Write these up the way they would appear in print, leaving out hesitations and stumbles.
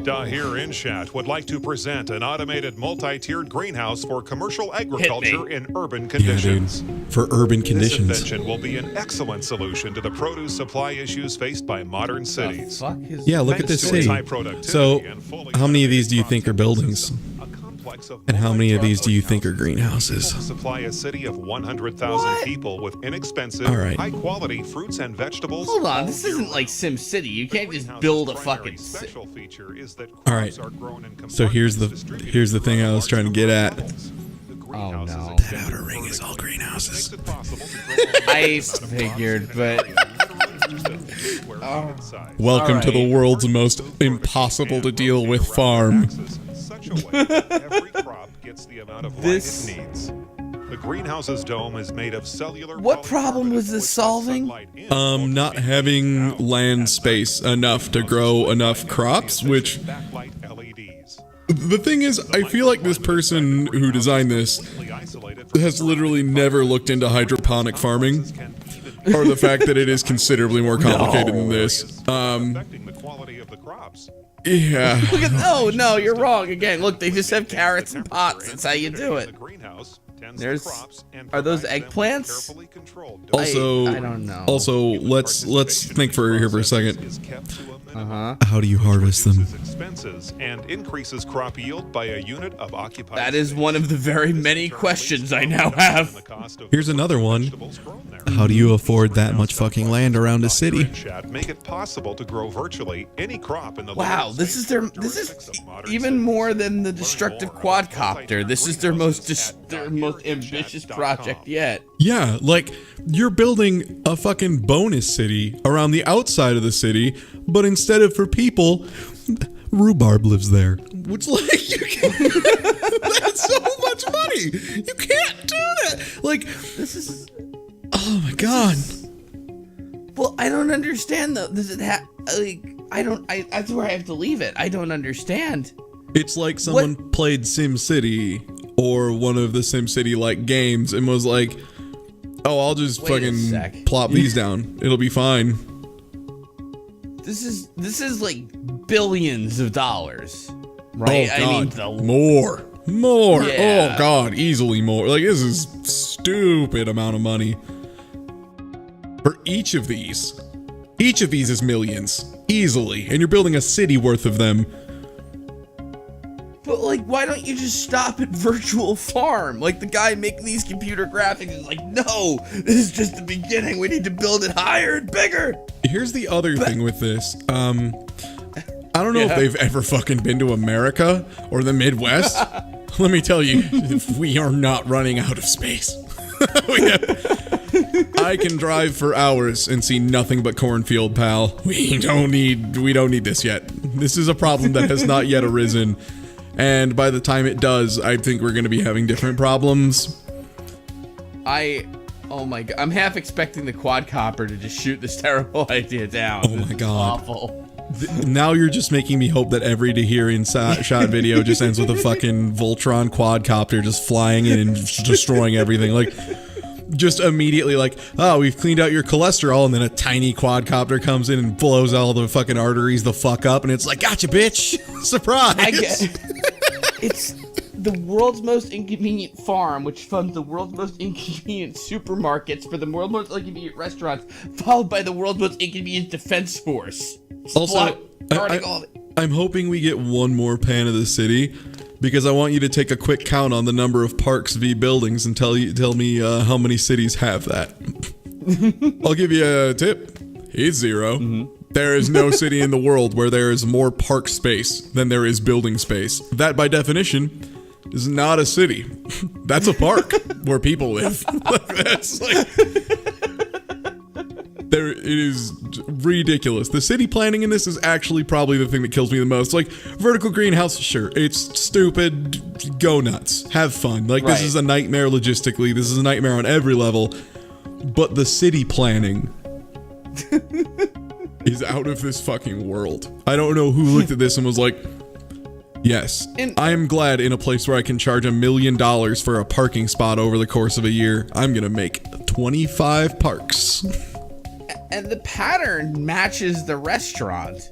Dahir Inshat would like to present an automated multi-tiered greenhouse for commercial agriculture in urban conditions. Yeah, dude. For urban conditions. This invention will be an excellent solution to the produce supply issues faced by modern cities. Yeah, look at this city. So, how many of these do you think are buildings? And how many of these do you think are greenhouses? Supply a city of 100,000 people with inexpensive, high-quality fruits and vegetables. Hold on, this isn't like Sim City. You can't just build a fucking city. All right. So here's the thing I was trying to get at. Oh no. That outer ring is all greenhouses. I figured, but welcome to the world's most impossible to deal with farm. Every crop gets the amount of light it needs. The greenhouse's dome is made of cellular. What problem was this solving? Not having land space enough to grow enough crops, which the thing is, I feel like this person who designed this has literally never looked into hydroponic farming, or the fact that it is considerably more complicated than this. Yeah. Look at no, you're wrong again. Look, they just have carrots and pots. That's how you do it. Are those eggplants? Also, I don't know. Also, let's think here for a second. How do you harvest them? And increases crop yield by a unit of occupied. That is one of the very many questions I now have. Here's another one. How do you afford that much fucking land around a city? Make it possible to grow virtually any crop in the Wow, this is even more than the destructive quadcopter. This is their most ambitious project yet. Yeah, like you're building a fucking bonus city around the outside of the city, but instead of for people, rhubarb lives there. Which, like, you can't, that's so much money. You can't do that. Like, this is. Oh my god. Well, I don't understand though. Does it have like? That's where I have to leave it. I don't understand. It's like someone played SimCity or one of the SimCity like games and was like, "Oh, I'll just fucking plop these down. It'll be fine." This is like billions of dollars, right? Oh god, more. Yeah. Oh god, easily more. Like, this is stupid amount of money for each of these. Each of these is millions easily, and you're building a city worth of them. But like, why don't you just stop at virtual farm? Like, the guy making these computer graphics is like, no, this is just the beginning. We need to build it higher and bigger. Here's the other thing with this. I don't know if they've ever fucking been to America or the Midwest. Let me tell you, we are not running out of space. I can drive for hours and see nothing but cornfield, pal. We don't need this yet. This is a problem that has not yet arisen. And by the time it does, I think we're going to be having different problems. Oh my god, I'm half expecting the quadcopter to just shoot this terrible idea down. Oh my god. Awful. Now you're just making me hope that every Dahir shot video just ends with a fucking Voltron quadcopter just flying in and destroying everything. Like, just immediately like, oh, we've cleaned out your cholesterol, and then a tiny quadcopter comes in and blows all the fucking arteries the fuck up, and it's like, gotcha, bitch! Surprise! It's the world's most inconvenient farm, which funds the world's most inconvenient supermarkets for the world's most inconvenient restaurants, followed by the world's most inconvenient defense force. Also, I'm hoping we get one more pan of the city, because I want you to take a quick count on the number of parks v buildings and tell me how many cities have that. I'll give you a tip. It's 0. Mm-hmm. There is no city in the world where there is more park space than there is building space. That, by definition, is not a city. That's a park where people live. That's like... It is ridiculous. The city planning in this is actually probably the thing that kills me the most. Like, vertical greenhouse, sure, it's stupid. Go nuts. Have fun. Like, This is a nightmare logistically. This is a nightmare on every level. But the city planning is out of this fucking world. I don't know who looked at this and was like, yes, I am glad in a place where I can charge $1 million for a parking spot over the course of a year, I'm gonna make 25 parks. And the pattern matches the restaurant.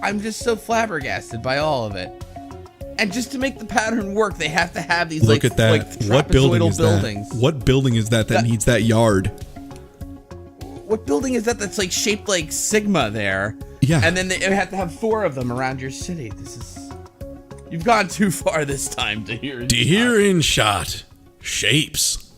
I'm just so flabbergasted by all of it. And just to make the pattern work, they have to have these Look at that. like What building trapezoidal is buildings. that? What building is that needs that yard? What building is that's like shaped like Sigma there? Yeah. And then they have to have 4 of them around your city. You've gone too far this time to hear. Deer in shot. Shapes.